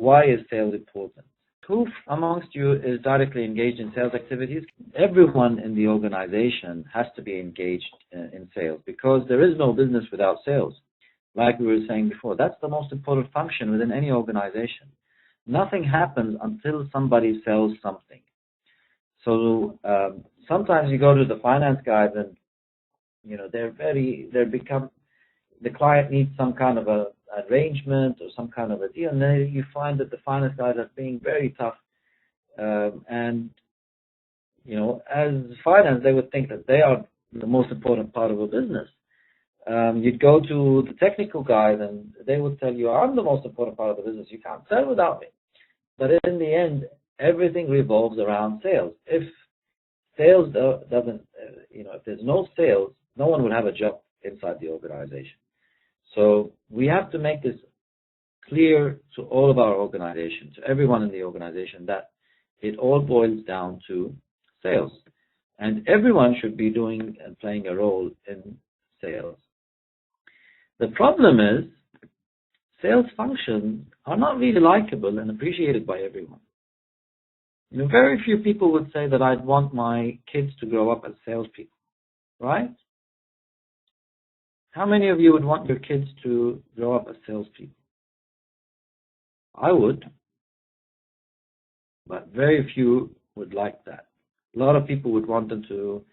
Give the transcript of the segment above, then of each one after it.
why is sales important? Who amongst you is directly engaged in sales activities? Everyone in the organization has to be engaged in sales, because there is no business without sales. Like we were saying before, that's the most important function within any organization. Nothing happens until somebody sells something. So sometimes you go to the finance guys and, you know, the client needs some kind of a arrangement or some kind of a deal, and then you find that the finance guys are being very tough. And, you know, as finance, they would think that they are the most important part of a business. You'd go to the technical guys and they would tell you, I'm the most important part of the business. You can't sell without me. But in the end, everything revolves around sales. If sales doesn't, if there's no sales, no one would have a job inside the organization. So we have to make this clear to all of our organization, to everyone in the organization, that it all boils down to sales. And everyone should be doing and playing a role in sales. The problem is, sales functions are not really likable and appreciated by everyone. You know, very few people would say that I'd want my kids to grow up as salespeople, right? How many of you would want your kids to grow up as salespeople? I would, but very few would like that. A lot of people would want them to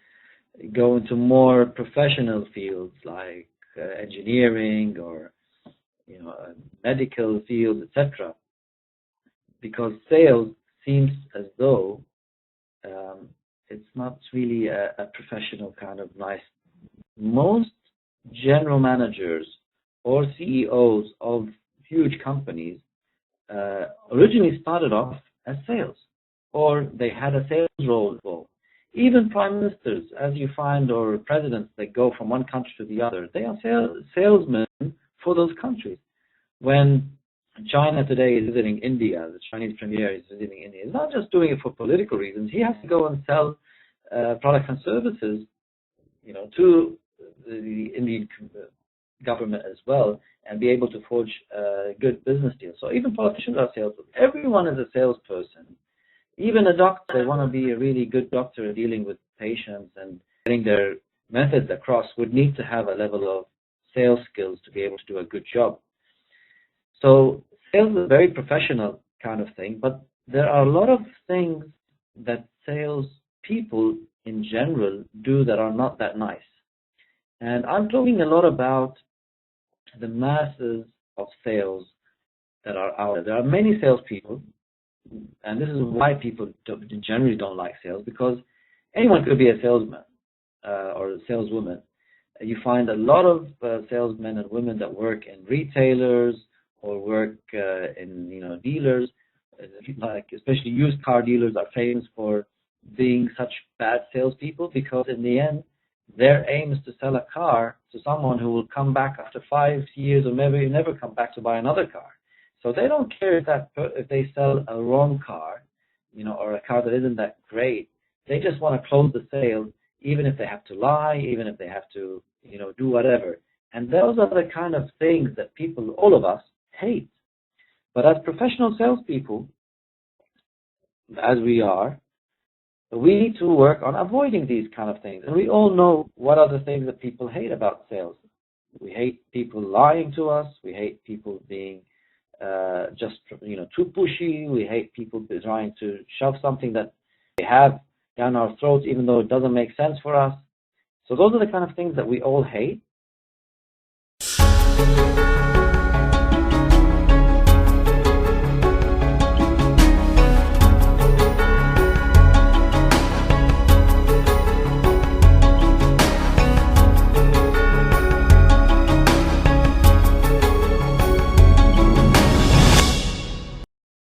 go into more professional fields like engineering or, you know, medical fields, etc. Because sales seems as though it's not really a professional kind of nice. Most general managers or CEOs of huge companies originally started off as sales, or they had a sales role involved. Even prime ministers, as you find, or presidents that go from one country to the other, they are salesmen for those countries. When China today is visiting India, the Chinese premier is visiting India, he's not just doing it for political reasons. He has to go and sell products and services, you know, to the Indian government as well, and be able to forge good business deals. So even politicians are salesmen. Everyone is a salesperson. Even a doctor, they want to be a really good doctor dealing with patients and getting their methods across, would need to have a level of sales skills to be able to do a good job. So sales is a very professional kind of thing, but there are a lot of things that sales people in general do that are not that nice. And I'm talking a lot about the masses of sales that are out there. There are many salespeople, and this is why people generally don't like sales, because anyone could be a salesman or a saleswoman. You find a lot of salesmen and women that work in retailers or work in, you know, dealers, like especially used car dealers are famous for being such bad salespeople, because in the end, their aim is to sell a car to someone who will come back after 5 years or maybe never come back to buy another car. So they don't care if they sell a wrong car, you know, or a car that isn't that great. They just want to close the sale, even if they have to lie, even if they have to, you know, do whatever. And those are the kind of things that people, all of us, hate. But as professional salespeople, as we are, we need to work on avoiding these kind of things. And we all know what are the things that people hate about sales. We hate people lying to us. We hate people being just, you know, too pushy. We hate people trying to shove something that they have down our throats, even though it doesn't make sense for us. So those are the kind of things that we all hate.